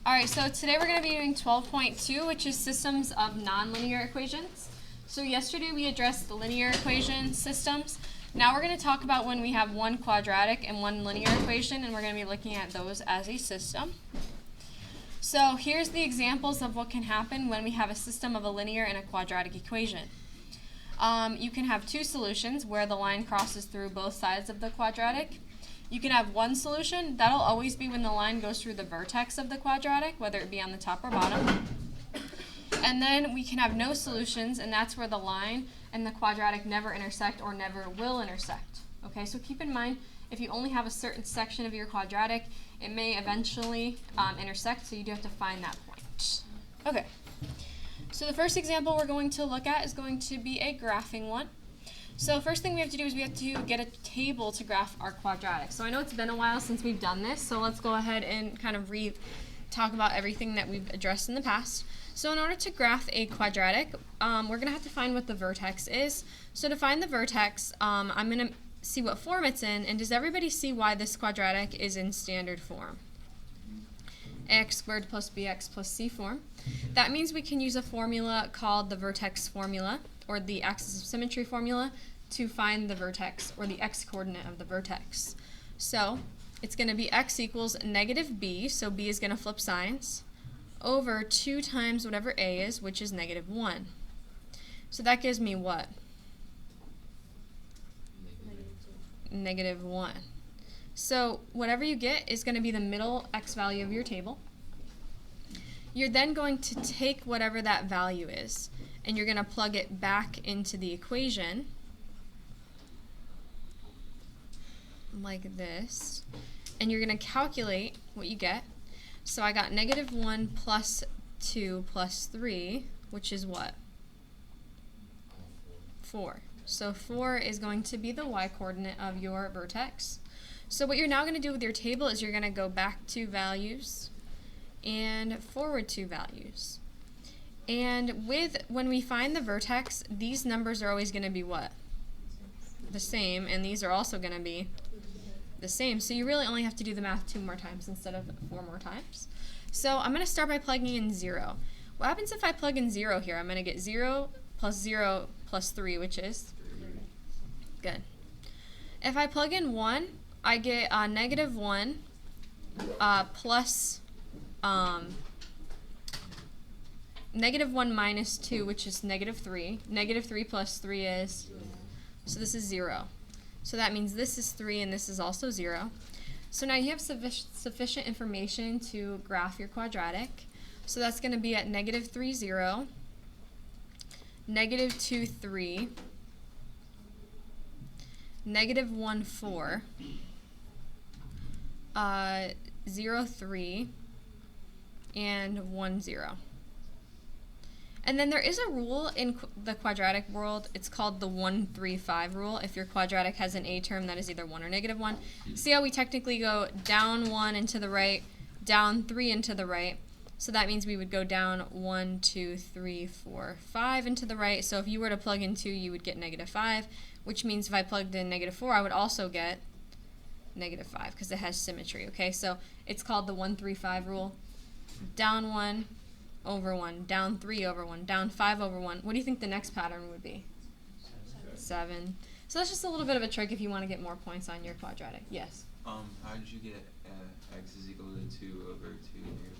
Alright, so today we're going to be doing 12.2, which is systems of nonlinear equations. So yesterday we addressed the linear equation systems. Now we're going to talk about when we have one quadratic and one linear equation, and we're going to be looking at those as a system. So here's the examples of what can happen when we have a system of a linear and a quadratic equation. You can have two solutions where the line crosses through both sides of the quadratic. You can have one solution. That'll always be when the line goes through the vertex of the quadratic, whether it be on the top or bottom. And then we can have no solutions, and that's where the line and the quadratic never intersect or never will intersect. Okay, so keep in mind, if you only have a certain section of your quadratic, it may eventually intersect, so you do have to find that point. Okay, so the first example we're going to look at is going to be a graphing one. So first thing we have to do is we have to get a table to graph our quadratic. So I know it's been a while since we've done this, so let's go ahead and kind of talk about everything that we've addressed in the past. So in order to graph a quadratic, we're going to have to find what the vertex is. So to find the vertex, I'm going to see what form it's in, and does everybody see why this quadratic is in standard form? Ax squared plus bx plus c form. That means we can use a formula called the vertex formula, or the axis of symmetry formula, to find the vertex, or the x-coordinate of the vertex. So it's going to be x equals negative b, so b is going to flip signs, over 2 times whatever a is, which is negative 1. So that gives me what? Negative 1. So whatever you get is going to be the middle x value of your table. You're then going to take whatever that value is, and you're going to plug it back into the equation like this, and you're going to calculate what you get. So I got negative 1 plus 2 plus 3, which is what? 4. So 4 is going to be the y-coordinate of your vertex. So what you're now going to do with your table is you're going to go back 2 values and forward 2 values. And when we find the vertex, these numbers are always going to be what? The same, and these are also going to be the same. So you really only have to do the math 2 more times instead of 4 more times. So I'm going to start by plugging in 0. What happens if I plug in 0 here? I'm going to get 0 plus 3, which is? Good. If I plug in 1, I get negative 1 plus negative 1 minus 2, which is negative 3. Negative 3 plus 3 is? So this is 0. So that means this is 3 and this is also 0. So now you have sufficient information to graph your quadratic. So that's going to be at negative 3, 0, negative 2, 3, negative 1, 4, 0, 3, and 1, 0. And then there is a rule in the quadratic world. It's called the 1, 3, 5 rule. If your quadratic has an a term that is either 1 or negative 1. See how we technically go down 1 and to the right, down 3 and to the right. So that means we would go down 1, 2, 3, 4, 5 and to the right. So if you were to plug in 2, you would get negative 5, which means if I plugged in negative 4, I would also get negative 5 because it has symmetry. Okay, so it's called the 1, 3, 5 rule. Down 1 over 1, down 3 over 1, down 5 over 1. What do you think the next pattern would be? 7. So that's just a little bit of a trick if you want to get more points on your quadratic. Yes? How did you get x is equal to 2 over 2 negative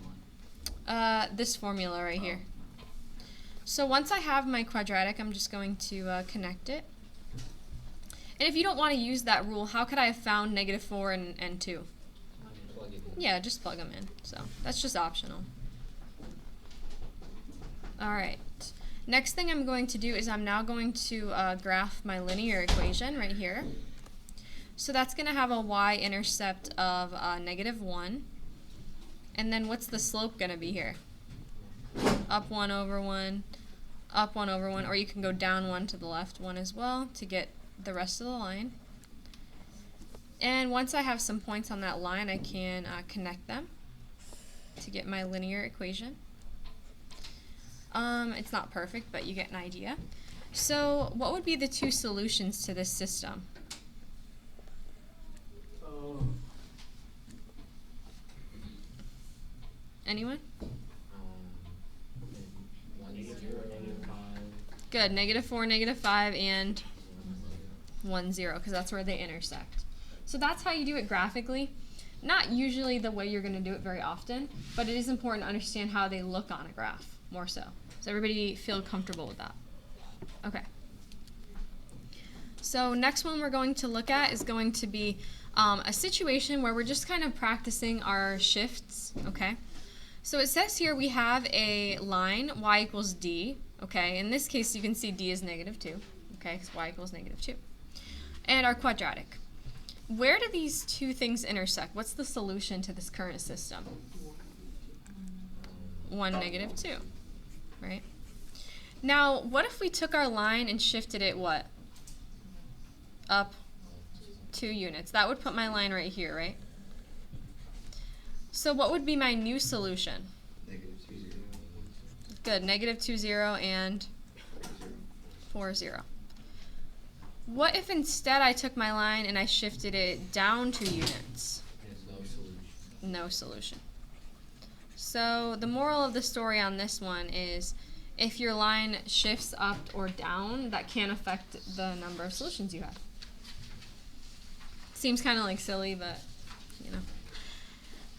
1? This formula right here. So once I have my quadratic, I'm just going to connect it. And if you don't want to use that rule, how could I have found negative 4 and 2? Yeah, just plug them in. So that's just optional. Alright, next thing I'm going to do is I'm now going to graph my linear equation right here. So that's going to have a y-intercept of negative 1. And then what's the slope going to be here? Up 1 over 1, up 1 over 1, or you can go down 1 to the left 1 as well to get the rest of the line. And once I have some points on that line, I can connect them to get my linear equation. It's not perfect, but you get an idea. So what would be the 2 solutions to this system? Anyone? 1, 0, -5. Good. -4, -5, and 1, 0, because that's where they intersect. So that's how you do it graphically. Not usually the way you're going to do it very often, but it is important to understand how they look on a graph, more so. Does everybody feel comfortable with that? Okay. So next one we're going to look at is going to be a situation where we're just kind of practicing our shifts, okay? So it says here we have a line, y equals d, okay? In this case, you can see d is -2, okay? Because y equals -2. And our quadratic. Where do these two things intersect? What's the solution to this current system? 1, -2, right? Now, what if we took our line and shifted it, what? Up 2 units. That would put my line right here, right? So what would be my new solution? -2, 0. Good, -2, 0, and 4, 0. What if instead I took my line and I shifted it down 2 units? No solution. No solution. So the moral of the story on this one is if your line shifts up or down, that can affect the number of solutions you have. Seems kind of like silly, but you know.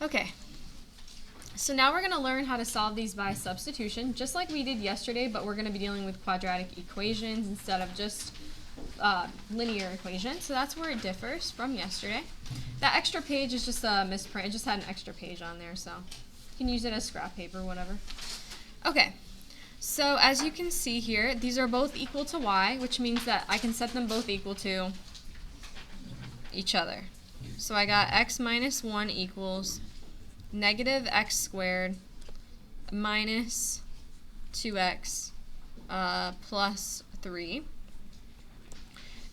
Okay. So now we're going to learn how to solve these by substitution, just like we did yesterday, but we're going to be dealing with quadratic equations instead of just linear equations. So that's where it differs from yesterday. That extra page is just a misprint. It just had an extra page on there, so you can use it as scrap paper, whatever. Okay. So as you can see here, these are both equal to y, which means that I can set them both equal to each other. So I got x minus 1 equals -x squared minus 2x plus 3.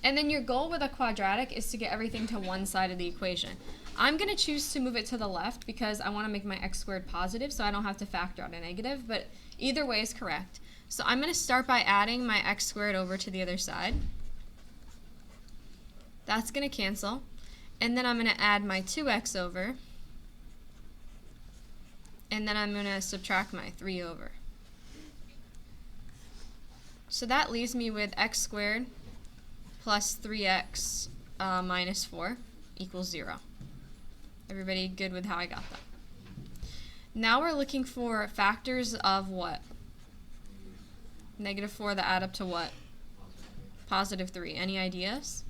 And then your goal with a quadratic is to get everything to one side of the equation. I'm going to choose to move it to the left because I want to make my x squared positive so I don't have to factor out a negative, but either way is correct. So I'm going to start by adding my x squared over to the other side. That's going to cancel. And then I'm going to add my 2x over. And then I'm going to subtract my 3 over. So that leaves me with x squared plus 3x minus 4 equals 0. Everybody good with how I got that? Now we're looking for factors of what? -4 that add up to what? Positive 3. Any ideas?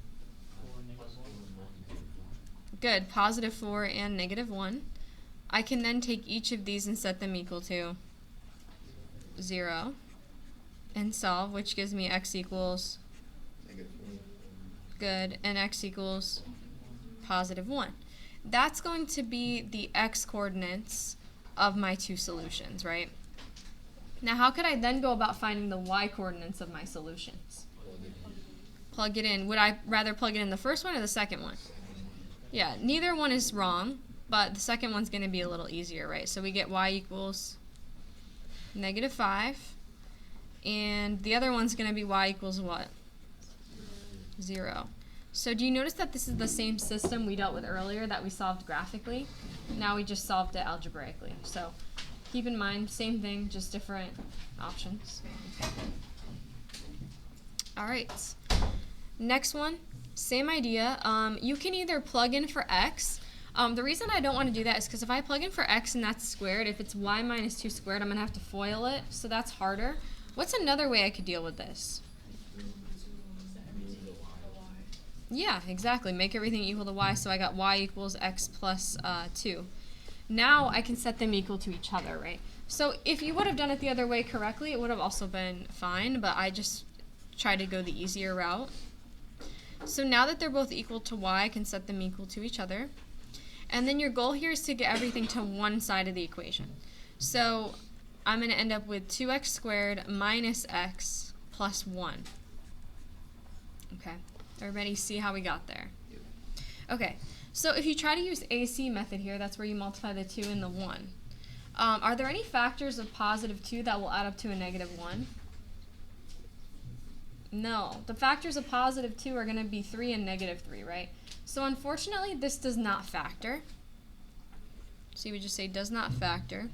Good. Positive 4 and -1. I can then take each of these and set them equal to 0 and solve, which gives me x equals -4. good, and x equals positive 1. That's going to be the x coordinates of my two solutions, right? Now, how could I then go about finding the y coordinates of my solutions? Plug it in. Would I rather plug it in the first one or the second one? Yeah, neither one is wrong, but the second one's going to be a little easier, right? So we get y equals -5, and the other one's going to be y equals what? 0. So do you notice that this is the same system we dealt with earlier that we solved graphically? Now we just solved it algebraically. So keep in mind, same thing, just different options. Okay. All right. Next one, same idea. You can either plug in for x. The reason I don't want to do that is because if I plug in for x and that's squared, if it's y minus 2 squared, I'm going to have to FOIL it, so that's harder. What's another way I could deal with this? Yeah, exactly. Make everything equal to y, so I got y equals x plus 2. Now I can set them equal to each other, right? So if you would have done it the other way correctly, it would have also been fine, but I just tried to go the easier route. So now that they're both equal to y, I can set them equal to each other. And then your goal here is to get everything to one side of the equation. So I'm going to end up with 2x squared minus x plus 1. Okay. Everybody see how we got there? Yep. Okay, so if you try to use AC method here, that's where you multiply the 2 and the 1. Are there any factors of positive 2 that will add up to a -1? No. The factors of positive 2 are going to be 3 and -3, right? So unfortunately, this does not factor. So you would just say does not factor.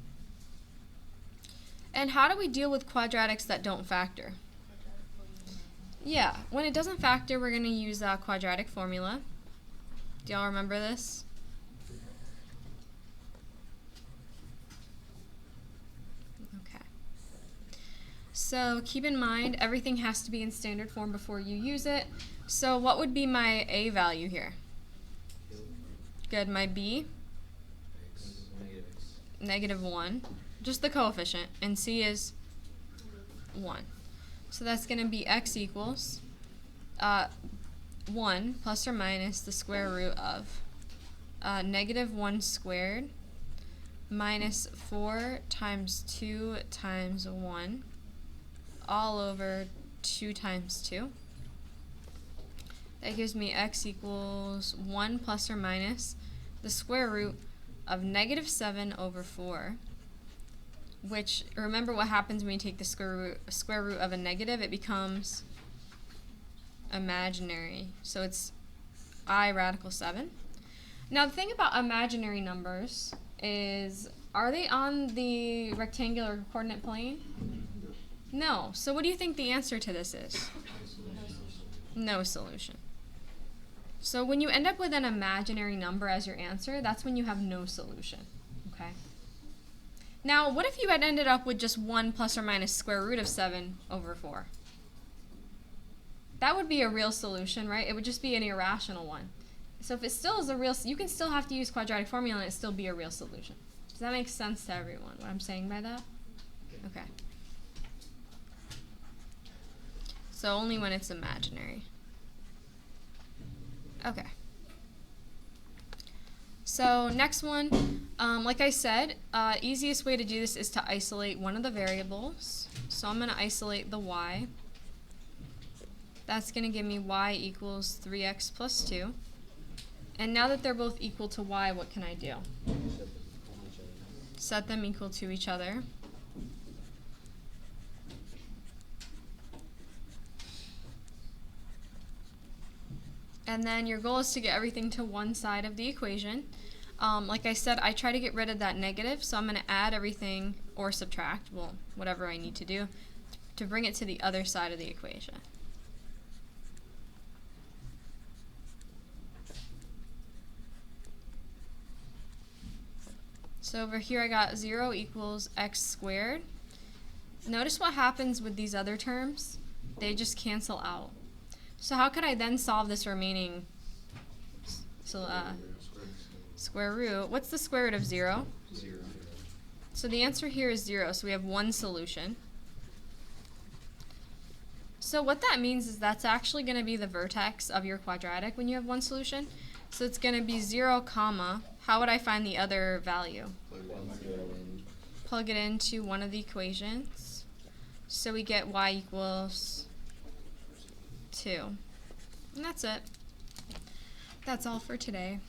And how do we deal with quadratics that don't factor? Yeah, when it doesn't factor, we're going to use a quadratic formula. Do y'all remember this? Okay. So keep in mind, everything has to be in standard form before you use it. So what would be my A value here? Good. My B? Negative X. -1. Just the coefficient. And C is 1. So that's going to be x equals 1 plus or minus the square root of -1 squared minus 4 times 2 times 1 all over 2 times 2. That gives me x equals 1 plus or minus the square root of -7 over 4, which, remember what happens when you take the square root of a negative? It becomes imaginary. So it's I radical 7. Now the thing about imaginary numbers is, are they on the rectangular coordinate plane? No. So what do you think the answer to this is? No solution. So when you end up with an imaginary number as your answer, that's when you have no solution. Okay? Now, what if you had ended up with just 1 plus or minus square root of 7 over 4? That would be a real solution, right? It would just be an irrational one. So if it still is a real, you can still have to use quadratic formula and it still be a real solution. Does that make sense to everyone, what I'm saying by that? Okay. So only when it's imaginary. Okay. So next one, like I said, easiest way to do this is to isolate one of the variables. So I'm going to isolate the y. That's going to give me y equals 3x plus 2. And now that they're both equal to y, what can I do? Set them equal to each other. And then your goal is to get everything to one side of the equation. Like I said, I try to get rid of that negative, so I'm going to add everything or subtract, well, whatever I need to do, to bring it to the other side of the equation. So over here I got 0 equals x squared. Notice what happens with these other terms. They just cancel out. So how could I then solve this remaining square root? What's the square root of 0? 0. So the answer here is 0, so we have one solution. So what that means is that's actually going to be the vertex of your quadratic when you have one solution. So it's going to be 0, comma. How would I find the other value? Plug it into one of the equations. So we get y equals 2. And that's it. That's all for today.